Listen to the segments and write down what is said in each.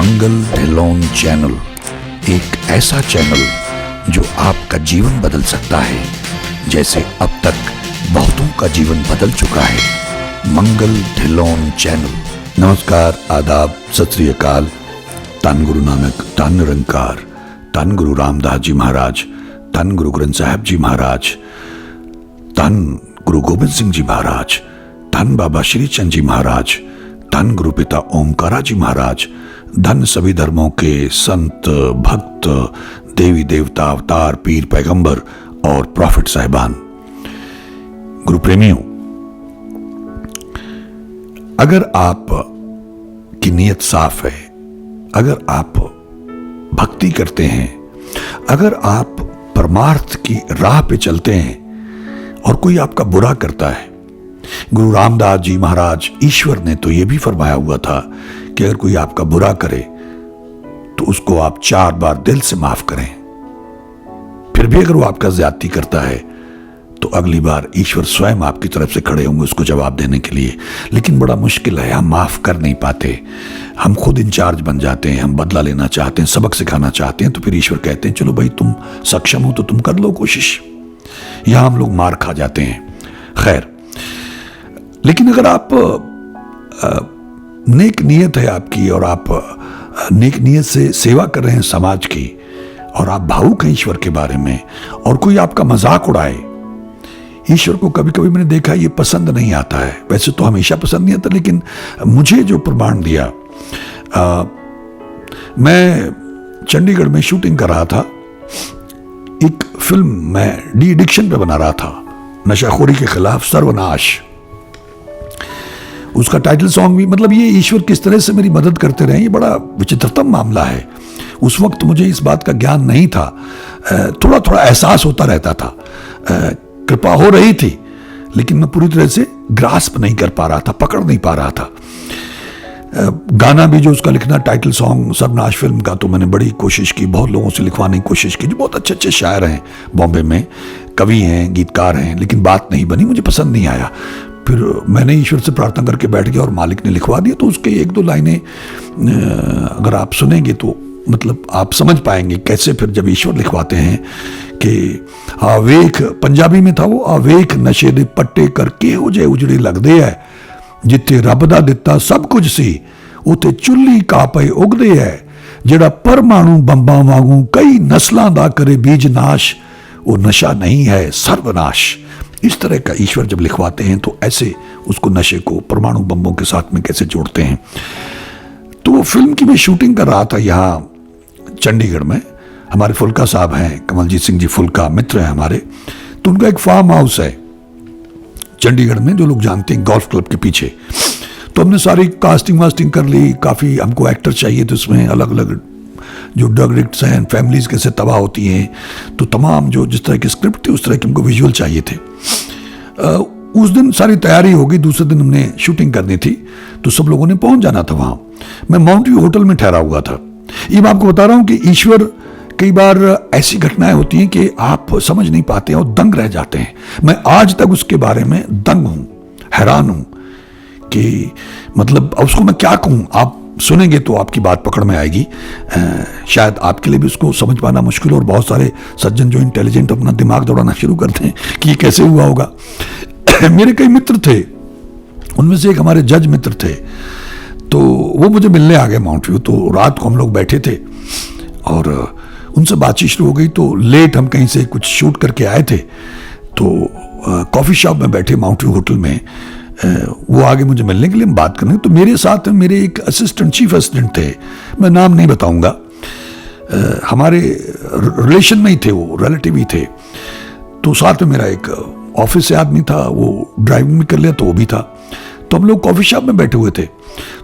मंगल Dhillon channel एक ऐसा channel जो आपका जीवन बदल सकता है, जैसे अब तक बहुतों का जीवन बदल चुका है। मंगल ढिल्लोन चैनल। नमस्कार, आदाब, सत श्री अकाल। धन गुरु नानक, धन निरंकार, धन गुरु रामदास जी महाराज, धन गुरु ग्रंथ साहब जी महाराज, धन गुरु गोबिंद सिंह जी महाराज, धन बाबा श्री चंद जी महाराज, धन गुरु पिता ओमकारा जी महाराज, धन सभी धर्मों के संत भक्त, देवी देवता, अवतार, पीर, पैगंबर और प्रॉफिट साहिबान। गुरु प्रेमियों, अगर आप की नीयत साफ है, अगर आप भक्ति करते हैं, अगर आप परमार्थ की राह पे चलते हैं और कोई आपका बुरा करता है, गुरु रामदास जी महाराज, ईश्वर ने तो यह भी फरमाया हुआ था कि अगर कोई आपका बुरा करे तो उसको आप 4 बार दिल से माफ करें। फिर भी अगर वो आपका ज्यादती करता है तो अगली बार ईश्वर स्वयं आपकी तरफ से खड़े होंगे उसको जवाब देने के लिए। लेकिन बड़ा मुश्किल है, हम माफ कर नहीं पाते, हम खुद इंचार्ज बन जाते हैं, हम बदला लेना चाहते हैं, सबक सिखाना चाहते हैं। तो फिर ईश्वर कहते हैं चलो भाई, तुम सक्षम हो तो तुम कर लो कोशिश। यहां हम लोग मार खा जाते हैं। खैर, लेकिन अगर आप नेक नीयत है आपकी और आप नेक नीयत से सेवा कर रहे हैं समाज की, और आप भावुक हैं ईश्वर के बारे में, और कोई आपका मजाक उड़ाए, ईश्वर को कभी कभी मैंने देखा ये पसंद नहीं आता है। वैसे तो हमेशा पसंद नहीं आता, लेकिन मुझे जो प्रमाण दिया, मैं चंडीगढ़ में शूटिंग कर रहा था, एक फिल्म मैं डी एडिक्शन पे बना रहा था, नशाखोरी के खिलाफ सर्वनाश। उसका टाइटल सॉन्ग भी, मतलब ये ईश्वर किस तरह से मेरी मदद करते रहे, ये बड़ा विचित्रतम मामला है। उस वक्त मुझे इस बात का ज्ञान नहीं था, थोड़ा थोड़ा एहसास होता रहता था, कृपा हो रही थी, लेकिन मैं पूरी तरह से ग्रास्प नहीं कर पा रहा था, पकड़ नहीं पा रहा था। गाना भी जो उसका लिखना, टाइटल सॉन्ग सर्वनाश फिल्म का, तो मैंने बड़ी कोशिश की, बहुत लोगों से लिखवाने की कोशिश की जो बहुत अच्छे अच्छे शायर हैं बॉम्बे में, कवि हैं, गीतकार हैं, लेकिन बात नहीं बनी, मुझे पसंद नहीं आया। फिर मैंने ईश्वर से प्रार्थना करके बैठ गया और मालिक ने लिखवा दिया। तो उसके 1-2 लाइनें अगर आप सुनेंगे तो मतलब आप समझ पाएंगे कैसे फिर जब ईश्वर लिखवाते हैं कि आवेख, पंजाबी में था वो, आवेख नशे दे पट्टे करके हो जाए उजड़े लगदे है, जिथे रब दा दिता सब कुछ सी उते चुल्ली का पए उगदे है, जेड़ा परमाणु बंबां वांगू कई नस्लां दा करे बीज नाश, वो नशा नहीं है सर्वनाश। इस तरह का ईश्वर जब लिखवाते हैं तो ऐसे उसको, नशे को परमाणु बम्बों के साथ में कैसे जोड़ते हैं। तो वो फिल्म की मैं शूटिंग कर रहा था यहाँ चंडीगढ़ में। हमारे फुल्का साहब हैं, कमलजीत सिंह जी फुल्का, मित्र हैं हमारे। तो उनका एक फार्म हाउस है चंडीगढ़ में, जो लोग जानते हैं, गोल्फ क्लब के पीछे। तो हमने सारी कास्टिंग वास्टिंग कर ली, काफ़ी हमको एक्टर चाहिए थे उसमें, अलग अलग जो ड्रग एडिक्ट्स हैं, फैमिलीज कैसे तबाह होती हैं, तो तमाम जो जिस तरह की स्क्रिप्ट थी उस तरह के हमको विजुअल चाहिए थे। उस दिन सारी तैयारी हो गई, दूसरे दिन हमने शूटिंग करनी थी, तो सब लोगों ने पहुंच जाना था वहां। मैं माउंट व्यू होटल में ठहरा हुआ था। ये मैं आपको बता रहा हूं कि ईश्वर, कई बार ऐसी घटनाएं होती हैं कि आप समझ नहीं पाते हैं और दंग रह जाते हैं। मैं आज तक उसके बारे में दंग हूं, हैरान हूं कि मतलब अब उसको मैं क्या कहूं। आप सुनेंगे तो आपकी बात पकड़ में आएगी। शायद आपके लिए भी उसको समझ पाना मुश्किल, और बहुत सारे सज्जन जो इंटेलिजेंट अपना दिमाग दौड़ाना शुरू करते हैं कि ये कैसे हुआ होगा। मेरे कई मित्र थे, उनमें से एक हमारे जज मित्र थे, तो वो मुझे मिलने आ गए माउंट व्यू। तो रात को हम लोग बैठे थे और उनसे बातचीत शुरू हो गई। तो लेट हम कहीं से कुछ शूट करके आए थे, तो कॉफ़ी शॉप में बैठे माउंट व्यू होटल में, वो आगे मुझे मिलने के लिए, हम बात करने। तो मेरे साथ मेरे एक असिस्टेंट, चीफ असिस्टेंट थे, मैं नाम नहीं बताऊंगा, हमारे रिलेशन में ही थे, वो रिलेटिव ही थे। तो साथ में मेरा एक ऑफिस से आदमी था, वो ड्राइविंग भी कर लिया, तो वो भी था। तो हम लोग कॉफी शॉप में बैठे हुए थे।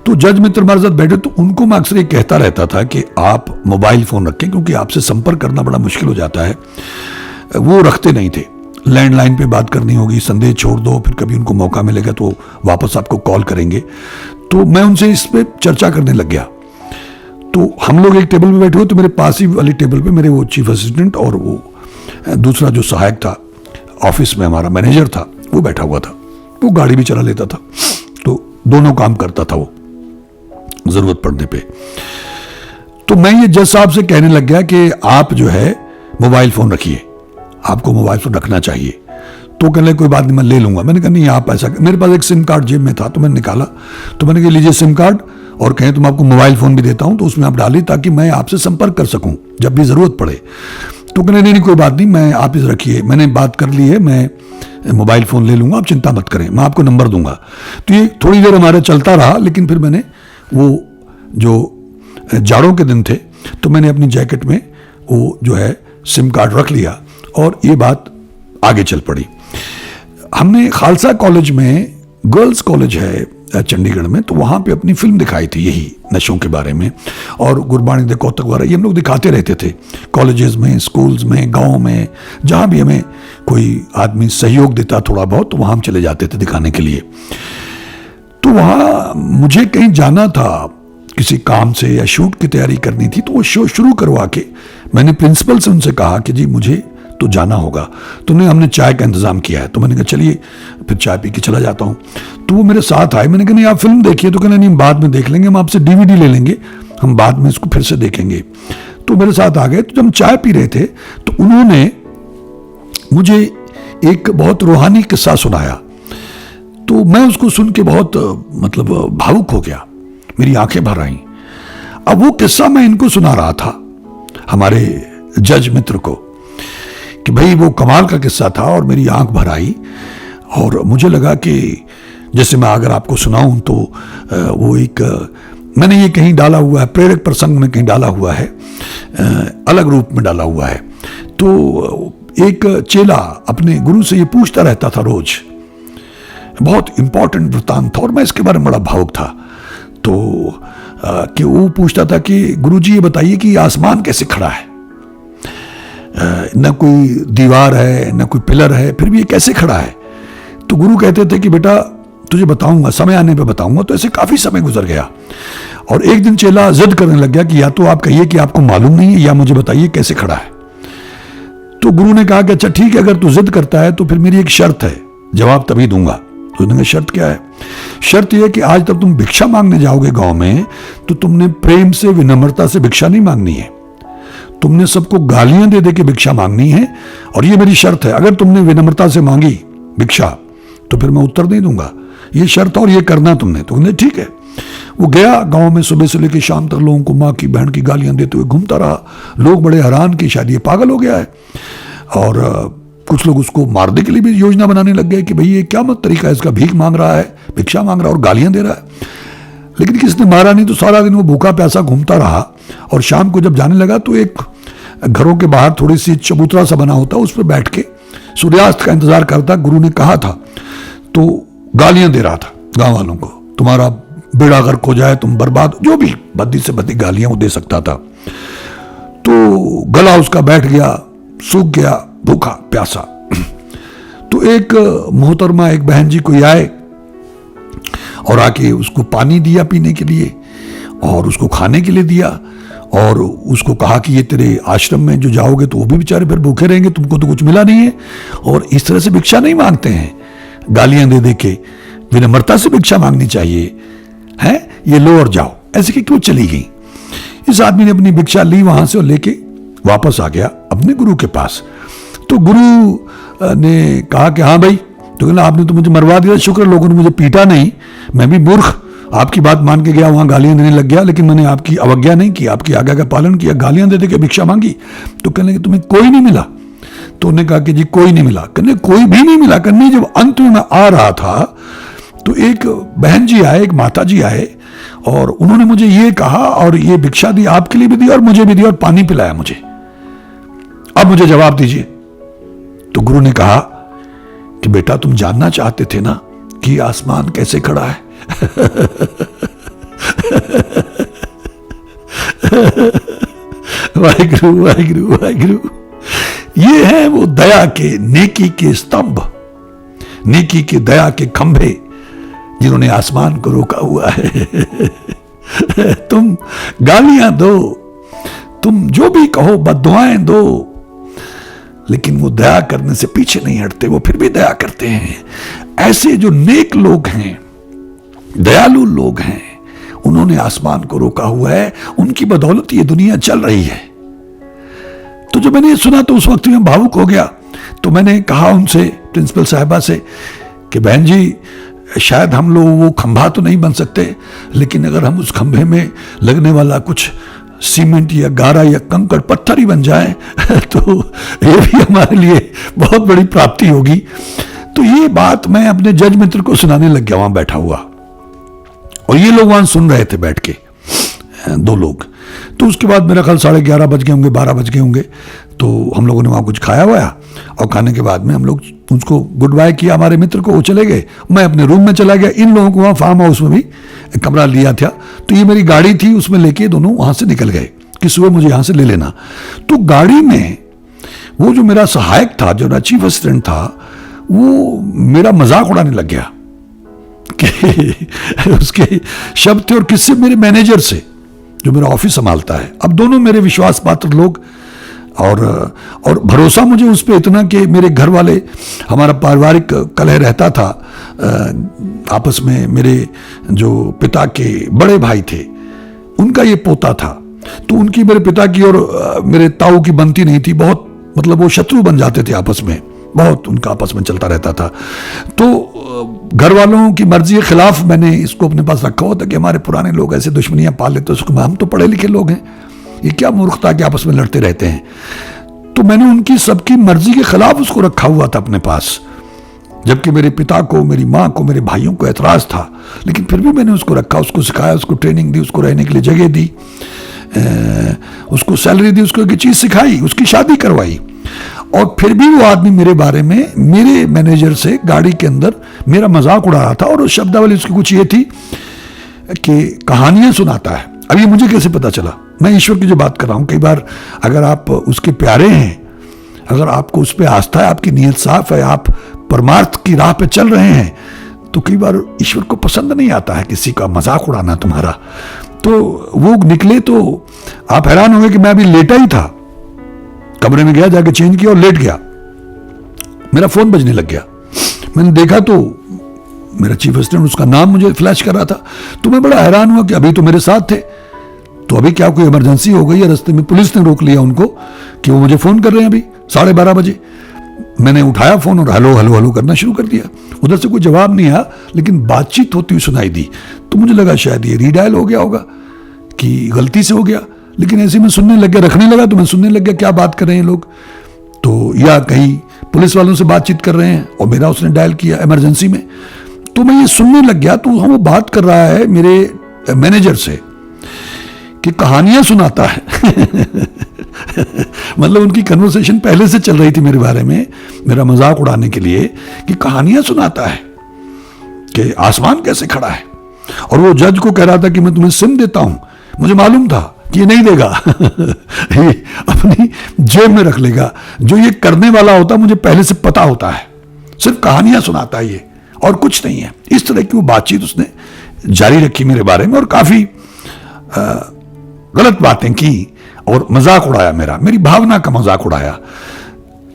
तो जज मित्र हमारे साथ बैठे, तो उनको मैं अक्सर ये कहता रहता था कि आप मोबाइल फोन रखें, क्योंकि आपसे संपर्क करना बड़ा मुश्किल हो जाता है। वो रखते नहीं थे। लैंडलाइन पे बात करनी होगी, संदेश छोड़ दो, फिर कभी उनको मौका मिलेगा तो वापस आपको कॉल करेंगे। तो मैं उनसे इस पे चर्चा करने लग गया। तो हम लोग एक टेबल पे बैठे हुए, तो मेरे पास ही वाली टेबल पे मेरे वो चीफ असिस्टेंट और वो दूसरा जो सहायक था, ऑफिस में हमारा मैनेजर था, वो बैठा हुआ था। वो गाड़ी भी चला लेता था, तो दोनों काम करता था वो जरूरत पड़ने पे। तो मैं ये जज साहब से कहने लग गया कि आप जो है मोबाइल फ़ोन रखिए, आपको मोबाइल फ़ोन रखना चाहिए। तो कहने लगे कोई बात नहीं मैं ले लूँगा। मैंने कहा नहीं आप ऐसा, मेरे पास एक सिम कार्ड जेब में था तो मैंने निकाला, तो मैंने कहा लीजिए सिम कार्ड, और कहें तो मैं आपको मोबाइल फ़ोन भी देता हूँ तो उसमें आप डालिए ताकि मैं आपसे संपर्क कर सकूँ जब भी ज़रूरत पड़े। तो कहने नहीं कोई बात नहीं, मैं आप इस रखिए, मैंने बात कर ली है, मैं मोबाइल फ़ोन ले लूँगा, आप चिंता मत करें, मैं आपको नंबर दूंगा। तो ये थोड़ी देर हमारा चलता रहा, लेकिन फिर मैंने वो जो जाड़ों के दिन थे तो मैंने अपनी जैकेट में वो जो है सिम कार्ड रख लिया और ये बात आगे चल पड़ी। हमने खालसा कॉलेज में, गर्ल्स कॉलेज है चंडीगढ़ में, तो वहाँ पे अपनी फिल्म दिखाई थी यही नशों के बारे में, और गुरबाणी दे कौतक वगैरह ये हम लोग दिखाते रहते थे कॉलेजेस में, स्कूल्स में, गाँव में, जहाँ भी हमें कोई आदमी सहयोग देता थोड़ा बहुत तो वहाँ हम चले जाते थे दिखाने के लिए। तो वहाँ मुझे कहीं जाना था किसी काम से या शूट की तैयारी करनी थी, तो वो शो शुरू करवा के मैंने प्रिंसिपल से उनसे कहा कि जी मुझे तो जाना होगा, तो हमने चाय का इंतज़ाम किया है। तो मैंने कहा चलिए फिर चाय पी के चला जाता हूँ। तो वो मेरे साथ आए, मैंने कहा नहीं आप फिल्म देखिए, तो कहना नहीं बाद में देख लेंगे, हम आपसे DVD ले लेंगे, हम बाद में इसको फिर से देखेंगे। तो मेरे साथ आ गए। तो जब हम चाय पी रहे थे तो उन्होंने मुझे एक बहुत रूहानी किस्सा सुनाया, तो मैं उसको सुन के बहुत मतलब भावुक हो गया, मेरी आंखें भर आईं। अब वो किस्सा मैं इनको सुना रहा था, हमारे जज मित्र को, कि भाई वो कमाल का किस्सा था और मेरी आंख भर आई। और मुझे लगा कि जैसे मैं अगर आपको सुनाऊं तो वो एक मैंने ये कहीं डाला हुआ है, प्रेरक प्रसंग में कहीं डाला हुआ है, अलग रूप में डाला हुआ है। तो एक चेला अपने गुरु से ये पूछता रहता था रोज, बहुत इंपॉर्टेंट वृत्तांत था और मैं इसके बारे में बड़ा भावुक था। तो कि वो पूछता था कि गुरुजी ये बताइए कि आसमान कैसे खड़ा है, न कोई दीवार है न कोई पिलर है, फिर भी ये कैसे खड़ा है। तो गुरु कहते थे कि बेटा तुझे बताऊंगा, समय आने पे बताऊंगा। तो ऐसे काफी समय गुजर गया और एक दिन चेला जिद करने लग गया कि या तो आप कहिए कि आपको मालूम नहीं है या मुझे बताइए कैसे खड़ा है। तो गुरु ने कहा कि अच्छा ठीक है, अगर तू जिद करता है तो फिर मेरी एक शर्त है, जवाब तभी दूंगा। तो उन्होंने कहा शर्त क्या है? शर्त यह कि आज तक तुम भिक्षा मांगने जाओगे गांव में तो तुमने प्रेम से, विनम्रता से भिक्षा नहीं मांगनी है, तुमने सबको गालियां दे दे के भिक्षा मांगनी है। और ये मेरी शर्त है, अगर तुमने विनम्रता से मांगी भिक्षा तो फिर मैं उत्तर नहीं दूंगा, ये शर्त और ये करना तुमने। तो उन्हें ठीक है। वो गया गांव में, सुबह से लेकर शाम तक लोगों को माँ की बहन की गालियां देते हुए घूमता रहा। लोग बड़े हैरान कि शायद ये पागल हो गया है, और कुछ लोग उसको मारने के लिए भी योजना बनाने लग गए कि भाई ये क्या मत तरीका है इसका, भीख मांग रहा है, भिक्षा मांग रहा है और गालियां दे रहा है। लेकिन किसने मारा नहीं, तो सारा दिन वो भूखा प्यासा घूमता रहा। और शाम को जब जाने लगा तो एक घरों के बाहर थोड़ी सी चबूतरा सा बना होता, उस पर बैठ के सूर्यास्त का इंतजार करता। गुरु ने कहा था तो गालियां दे रहा था गांव वालों को, तुम्हारा बेड़ा गर्क हो जाए, तुम बर्बाद, जो भी बद्दी से बद्दी गालियां वो दे सकता था। तो गला उसका बैठ गया, सूख गया, भूखा प्यासा। तो एक मोहतरमा, एक बहन जी कोई आए और आके उसको पानी दिया पीने के लिए और उसको खाने के लिए दिया, और उसको कहा कि ये तेरे आश्रम में जो जाओगे तो वो भी बेचारे फिर भूखे रहेंगे, तुमको तो कुछ मिला नहीं है, और इस तरह से भिक्षा नहीं मांगते हैं, गालियां दे दे के, विनम्रता से भिक्षा मांगनी चाहिए है, ये लो और जाओ। ऐसे कि क्यों चली गई। इस आदमी ने अपनी भिक्षा ली वहां से और लेके वापस आ गया अपने गुरु के पास। तो गुरु ने कहा कि हाँ भाई, तो कहना आपने तो मुझे मरवा दिया, शुक्र लोगों ने मुझे पीटा नहीं, मैं भी मूर्ख आपकी बात मान के गया, वहां गालियां देने लग गया, लेकिन मैंने आपकी अवज्ञा नहीं की, आपकी आज्ञा का पालन किया, गालियां दे दे के भिक्षा मांगी। तो कहने कि तुम्हें कोई नहीं मिला? तो उन्होंने कहा कि जी कोई नहीं मिला। कहने कोई भी नहीं मिला। कहने जब अंत में मैं आ रहा था तो एक बहन जी आए, एक माता जी आए, और उन्होंने मुझे ये कहा, और ये भिक्षा दी, आपके लिए भी दी और मुझे भी दी, और पानी पिलाया मुझे। अब मुझे जवाब दीजिए। तो गुरु ने कहा कि बेटा तुम जानना चाहते थे ना कि आसमान कैसे खड़ा है। वाहिगुरु वाहिगुरु वाहिगुरु। ये है वो दया के, नेकी के स्तंभ, नेकी के दया के खंभे जिन्होंने आसमान को रोका हुआ है। तुम गालियां दो, तुम जो भी कहो, बद्दुआएं दो, लेकिन वो दया करने से पीछे नहीं हटते, वो फिर भी दया करते हैं। ऐसे जो नेक लोग हैं, दयालु लोग हैं, उन्होंने आसमान को रोका हुआ है, उनकी बदौलत ये दुनिया चल रही है। तो जब मैंने ये सुना तो उस वक्त मैं भावुक हो गया। तो मैंने कहा उनसे, प्रिंसिपल साहिबा से, कि बहन जी शायद हम लोग वो खंभा तो नहीं बन सकते, लेकिन अगर हम उस खंभे में लगने वाला कुछ सीमेंट या गारा या कंकड़ पत्थर ही बन जाए तो ये भी हमारे लिए बहुत बड़ी प्राप्ति होगी। तो ये बात मैं अपने जज मित्र को सुनाने लग गया वहां बैठा हुआ, और ये लोग वहां सुन रहे थे बैठ के, 2 लोग। तो उसके बाद मेरा ख्याल 11:30 बज गए होंगे, 12 बज गए होंगे। तो हम लोगों ने वहाँ कुछ खाया हुआ, और खाने के बाद में हम लोग उसको गुड बाय किया हमारे मित्र को, वो चले गए। मैं अपने रूम में चला गया। इन लोगों को वहाँ फार्म हाउस में भी कमरा लिया था, तो ये मेरी गाड़ी थी, उसमें लेके दोनों वहाँ से निकल गए कि सुबह मुझे यहाँ से ले लेना। तो गाड़ी में वो जो मेरा सहायक था, जो मेरा चीफ असिस्टेंट था, वो मेरा मजाक उड़ाने लग गया कि उसके शब्द थे और किससे, मेरे मैनेजर से जो मेरा ऑफिस संभालता है। अब दोनों मेरे विश्वास पात्र लोग, और भरोसा मुझे उस पर इतना कि मेरे घर वाले, हमारा पारिवारिक कलह रहता था आपस में। मेरे जो पिता के बड़े भाई थे, उनका ये पोता था, तो उनकी मेरे पिता की और मेरे ताऊ की बनती नहीं थी बहुत, मतलब वो शत्रु बन जाते थे आपस में, बहुत उनका आपस में चलता रहता था। तो घर वालों की मर्जी के खिलाफ मैंने इसको अपने पास रखा हुआ था कि हमारे पुराने लोग ऐसे दुश्मनियां पाल लेते, उसको हम तो पढ़े लिखे लोग हैं, ये क्या मूर्खता के आपस में लड़ते रहते हैं। तो मैंने उनकी सबकी मर्जी के खिलाफ उसको रखा हुआ था अपने पास, जबकि मेरे पिता को, मेरी माँ को, मेरे भाइयों को ऐतराज था, लेकिन फिर भी मैंने उसको रखा, उसको सिखाया, उसको ट्रेनिंग दी, उसको रहने के लिए जगह दी, उसको सैलरी दी, उसको एक चीज सिखाई, उसकी शादी करवाई। और फिर भी वो आदमी मेरे बारे में, मेरे मैनेजर से गाड़ी के अंदर मेरा मजाक उड़ा रहा था, और उस शब्दावली उसकी कुछ ये थी कि कहानियां सुनाता है। अब ये मुझे कैसे पता चला? मैं ईश्वर की जो बात कर रहा हूं, कई बार अगर आप उसके प्यारे हैं, अगर आपको उस पर आस्था है, आपकी नीयत साफ है, आप परमार्थ की राह पे चल रहे हैं, तो कई बार ईश्वर को पसंद नहीं आता है किसी का मजाक उड़ाना तुम्हारा। तो वो निकले तो आप हैरान होंगे कि मैं अभी लेटा ही था, कमरे में गया, जाके चेंज किया और लेट गया, मेरा फोन बजने लग गया। मैंने देखा तो मेरा चीफ असिस्टेंट, उसका नाम मुझे फ्लैश कर रहा था। तो मैं बड़ा हैरान हुआ कि अभी तो मेरे साथ थे, तो अभी क्या कोई इमरजेंसी हो गई है? रास्ते में पुलिस ने रोक लिया उनको कि वो मुझे फोन कर रहे हैं अभी 12:30 बजे। मैंने उठाया फोन और हेलो हेलो हेलो करना शुरू कर दिया। उधर से कोई जवाब नहीं आया, लेकिन बातचीत होती हुई सुनाई दी। तो मुझे लगा शायद ये रीडायल हो गया होगा, कि गलती से हो गया। लेकिन ऐसे मैं सुनने लग गया, रखने लगा तो मैं सुनने लग गया क्या बात कर रहे हैं लोग, तो या कहीं पुलिस वालों से बातचीत कर रहे हैं, और मेरा उसने डायल किया इमरजेंसी में। तो मैं ये सुनने लग गया, तो हम वो बात कर रहा है मेरे मैनेजर से कि कहानियां सुनाता है मतलब उनकी कन्वर्सेशन पहले से चल रही थी मेरे बारे में, मेरा मजाक उड़ाने के लिए, कि कहानियां सुनाता है कि आसमान कैसे खड़ा है। और वो जज को कह रहा था कि मैं तुम्हें सिम देता हूं, मुझे मालूम था कि ये नहीं देगा ये अपनी जेब में रख लेगा, जो ये करने वाला होता मुझे पहले से पता होता है, सिर्फ कहानियां सुनाता है ये, और कुछ नहीं है। इस तरह की वो बातचीत उसने जारी रखी मेरे बारे में, और काफी गलत बातें की और मजाक उड़ाया, मेरी भावना का मजाक उड़ाया।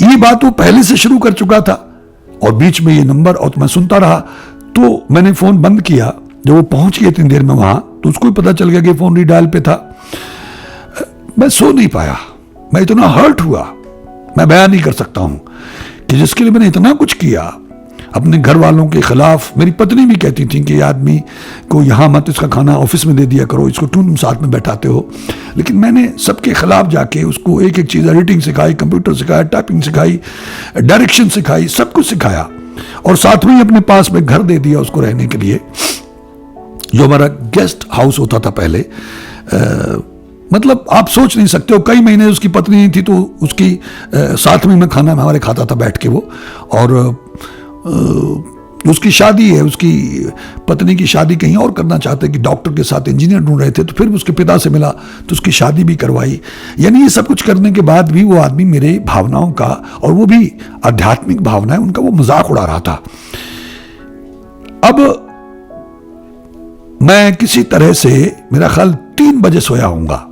ये बात वो पहले से शुरू कर चुका था, और बीच में ये नंबर, और मैं सुनता रहा। तो मैंने फोन बंद किया, जब वो पहुंच गया इतनी देर में वहां, तो उसको भी पता चल गया कि फोन रीडायल पे था। मैं सो नहीं पाया, मैं इतना हर्ट हुआ, मैं बयान नहीं कर सकता हूं कि जिसके लिए मैंने इतना कुछ किया अपने घर वालों के खिलाफ। मेरी पत्नी भी कहती थी कि आदमी को यहाँ मत, इसका खाना ऑफिस में दे दिया करो, इसको क्यों तुम साथ में बैठाते हो। लेकिन मैंने सबके खिलाफ जाके उसको एक एक चीज़, एडिटिंग सिखाई, कंप्यूटर सिखाया, टाइपिंग सिखाई, डायरेक्शन सिखाई, सब कुछ सिखाया, और साथ में ही अपने पास में घर दे दिया उसको रहने के लिए, जो हमारा गेस्ट हाउस होता था पहले। मतलब आप सोच नहीं सकते हो, कई महीने उसकी पत्नी नहीं थी, तो उसकी साथ में मैं खाना हमारे खाता था बैठ के वो। और उसकी शादी है, उसकी पत्नी की शादी कहीं और करना चाहते कि डॉक्टर के साथ इंजीनियर ढूंढ रहे थे, तो फिर उसके पिता से मिला तो उसकी शादी भी करवाई। यानी ये सब कुछ करने के बाद भी वो आदमी मेरे भावनाओं का, और वो भी आध्यात्मिक भावनाएं, उनका वो मजाक उड़ा रहा था। अब मैं किसी तरह से, मेरा ख्याल 3 बजे सोया होऊंगा,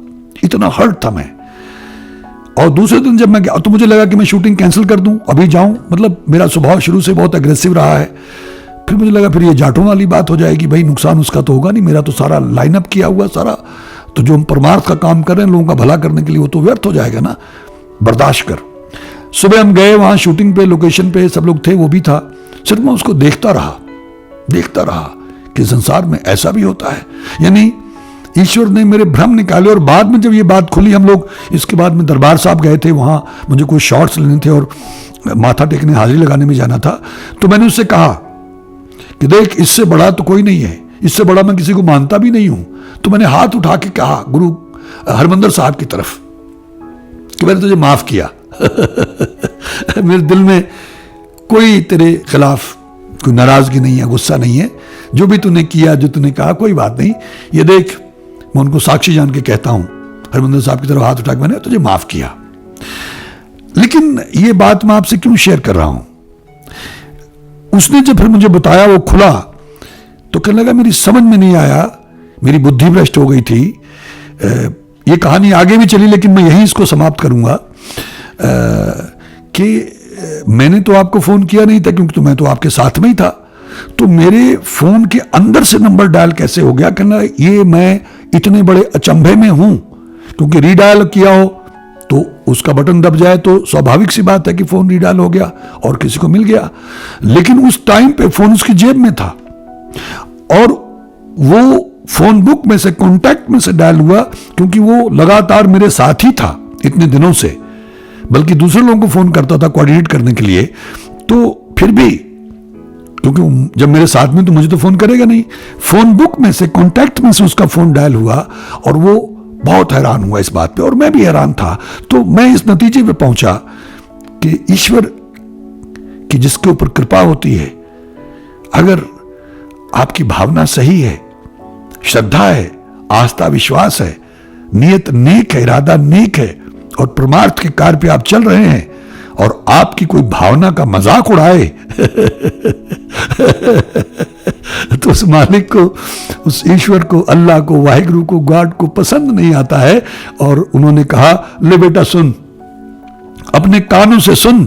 इतना हर्ट था मैं। और दूसरे दिन जब मैं गया तो मुझे लगा कि मैं शूटिंग कैंसिल कर दूं, अभी जाऊं। मतलब मेरा स्वभाव शुरू से बहुत अग्रेसिव रहा है, फिर मुझे लगा फिर ये जाटों वाली बात हो जाएगी, भाई नुकसान उसका तो होगा नहीं, मेरा तो सारा लाइनअप किया हुआ सारा, तो जो हम परमार्थ का काम कर रहे हैं लोगों का भला करने के लिए, वो तो व्यर्थ हो जाएगा ना, बर्दाश्त कर। सुबह हम गए वहां शूटिंग पे, लोकेशन पे सब लोग थे, वो भी था। सिर्फ मैं उसको देखता रहा कि संसार में ऐसा भी होता है। यानी ईश्वर ने मेरे भ्रम निकाले। और बाद में जब ये बात खुली, हम लोग इसके बाद में दरबार साहब गए थे, वहां मुझे कुछ शॉट्स लेने थे और माथा टेकने हाजिरी लगाने में जाना था। तो मैंने उससे कहा कि देख, इससे बड़ा तो कोई नहीं है, इससे बड़ा मैं किसी को मानता भी नहीं हूं। तो मैंने हाथ उठा के कहा गुरु हरमंदर साहब की तरफ कि मैंने तुझे माफ किया मेरे दिल में कोई तेरे खिलाफ कोई नाराजगी नहीं है, गुस्सा नहीं है। जो भी तूने किया, जो तूने कहा, कोई बात नहीं। ये देख, मैं उनको साक्षी जान के कहता हूं, हरमंदर साहब की तरफ हाथ उठा के मैंने तुझे माफ किया। लेकिन ये बात मैं आपसे क्यों शेयर कर रहा हूं? उसने जब फिर मुझे बताया, वो खुला, तो कहने लगा मेरी समझ में नहीं आया, मेरी बुद्धि भ्रष्ट हो गई थी। ये कहानी आगे भी चली, लेकिन मैं यही इसको समाप्त करूंगा कि मैंने तो आपको फोन किया नहीं था, क्योंकि तो मैं तो आपके साथ में ही था। तो मेरे फोन के अंदर से नंबर डायल कैसे हो गया? कहना ये मैं इतने बड़े अचंभे में हूं, क्योंकि रीडायल किया हो तो उसका बटन दब जाए तो स्वाभाविक सी बात है कि फोन रीडायल हो गया और किसी को मिल गया। लेकिन उस टाइम पे फोन उसकी जेब में था और वो फोन बुक में से, कॉन्टैक्ट में से डायल हुआ, क्योंकि वो लगातार मेरे साथ ही था इतने दिनों से, बल्कि दूसरे लोगों को फोन करता था कोऑर्डिनेट करने के लिए। तो फिर भी, क्योंकि जब मेरे साथ में तो मुझे तो फोन करेगा नहीं, फोन बुक में से, कॉन्टैक्ट में से उसका फोन डायल हुआ और वो बहुत हैरान हुआ इस बात पे, और मैं भी हैरान था। तो मैं इस नतीजे पे पहुंचा कि ईश्वर की जिसके ऊपर कृपा होती है, अगर आपकी भावना सही है, श्रद्धा है, आस्था विश्वास है, नियत नेक है, इरादा नेक है और परमार्थ के कार्य पे आप चल रहे हैं, और आपकी कोई भावना का मजाक उड़ाए तो उस मालिक को, उस ईश्वर को, अल्लाह को, वाहिगुरु को, गॉड को पसंद नहीं आता है। और उन्होंने कहा, ले बेटा सुन, अपने कानों से सुन,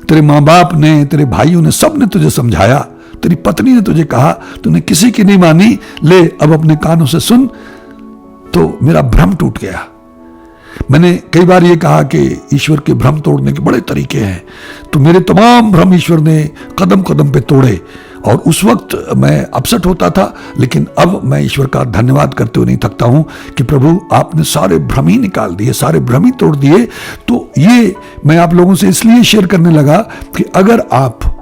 तेरे माँ बाप ने, तेरे भाइयों ने, सब ने तुझे समझाया, तेरी पत्नी ने तुझे कहा, तूने किसी की नहीं मानी, ले अब अपने कानों से सुन। तो मेरा भ्रम टूट गया। मैंने कई बार ये कहा कि ईश्वर के भ्रम तोड़ने के बड़े तरीके हैं, तो मेरे तमाम भ्रम ईश्वर ने कदम कदम पे तोड़े। और उस वक्त मैं अपसेट होता था, लेकिन अब मैं ईश्वर का धन्यवाद करते हुए नहीं थकता हूं कि प्रभु आपने सारे भ्रम ही निकाल दिए, सारे भ्रम ही तोड़ दिए। तो ये मैं आप लोगों से इसलिए शेयर करने लगा कि अगर आप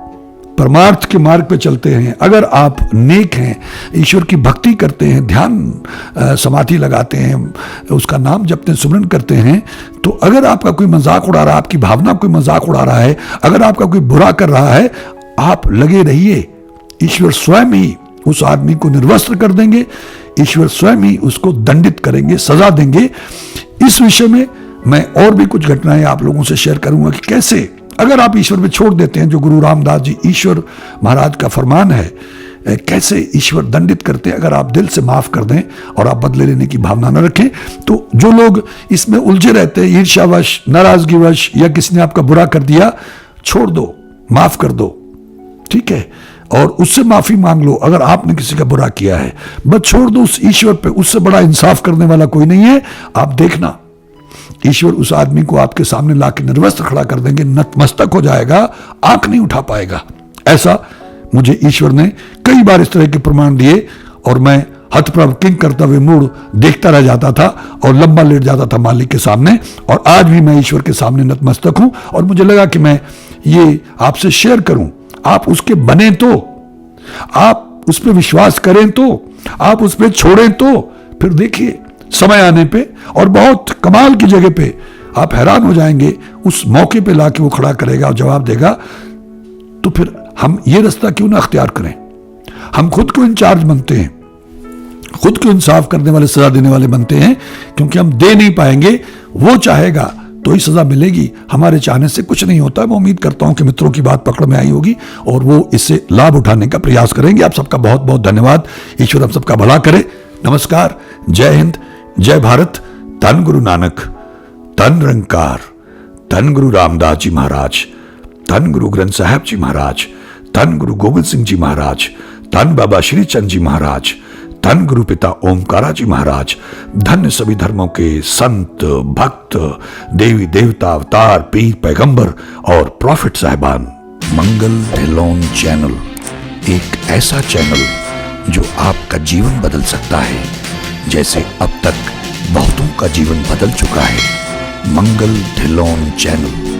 परमार्थ के मार्ग पे चलते हैं, अगर आप नेक हैं, ईश्वर की भक्ति करते हैं, ध्यान समाधि लगाते हैं, उसका नाम जपते हैं, सुमरन करते हैं, तो अगर आपका कोई मजाक उड़ा रहा है, आपकी भावना कोई मजाक उड़ा रहा है, अगर आपका कोई बुरा कर रहा है, आप लगे रहिए। ईश्वर स्वयं ही उस आदमी को निर्वस्त्र कर देंगे, ईश्वर स्वयं ही उसको दंडित करेंगे, सजा देंगे। इस विषय में मैं और भी कुछ घटनाएं आप लोगों से शेयर करूंगा कि कैसे अगर आप ईश्वर पे छोड़ देते हैं, जो गुरु रामदास जी ईश्वर महाराज का फरमान है, कैसे ईश्वर दंडित करते हैं अगर आप दिल से माफ कर दें और आप बदले लेने की भावना न रखें। तो जो लोग इसमें उलझे रहते हैं, ईर्ष्यावश, नाराजगीवश, या किसी ने आपका बुरा कर दिया, छोड़ दो, माफ कर दो, ठीक है, और उससे माफी मांग लो। अगर आपने किसी का बुरा किया है, बस छोड़ दो उस ईश्वर पे, उससे बड़ा इंसाफ करने वाला कोई नहीं है। आप देखना, ईश्वर उस आदमी को आपके सामने लाके निर्वस्त्र खड़ा कर देंगे, नतमस्तक हो जाएगा, आंख नहीं उठा पाएगा। ऐसा मुझे ईश्वर ने कई बार इस तरह के प्रमाण दिए और मैं हतप्रभ किंग करता हुए मुड़ देखता रह जाता था और लंबा लेट जाता था मालिक के सामने। और आज भी मैं ईश्वर के सामने नतमस्तक हूं और मुझे लगा कि मैं ये आपसे शेयर करूं। आप उसके बने तो, आप उस पर विश्वास करें तो, आप उस पर छोड़ें तो, फिर देखिए समय आने पे और बहुत कमाल की जगह पे आप हैरान हो जाएंगे, उस मौके पे लाके वो खड़ा करेगा और जवाब देगा। तो फिर हम ये रास्ता क्यों ना अख्तियार करें? हम खुद को इंचार्ज बनते हैं, खुद को इंसाफ करने वाले, सजा देने वाले बनते हैं, क्योंकि हम दे नहीं पाएंगे। वो चाहेगा तो ही सजा मिलेगी, हमारे चाहने से कुछ नहीं होता। मैं उम्मीद करता हूं कि मित्रों की बात पकड़ में आई होगी और वो इससे लाभ उठाने का प्रयास करेंगे। आप सबका बहुत बहुत धन्यवाद। ईश्वर आप सबका भला करे। नमस्कार, जय हिंद, जय भारत। धन गुरु नानक, धन निरंकार, धन गुरु रामदास जी महाराज, धन गुरु ग्रंथ साहब जी महाराज, धन गुरु गोविंद सिंह जी महाराज, धन बाबा श्री चंद जी महाराज, धन गुरु पिता ओमकारा जी महाराज, धन्य सभी धर्मों के संत भक्त, देवी देवता, अवतार, पीर, पैगंबर और प्रॉफिट साहिबान। मंगल ढिल्लोन चैनल एक ऐसा चैनल जो आपका जीवन बदल सकता है, जैसे अब तक बहुतों का जीवन बदल चुका है। मंगल ढिल्लोन चैनल।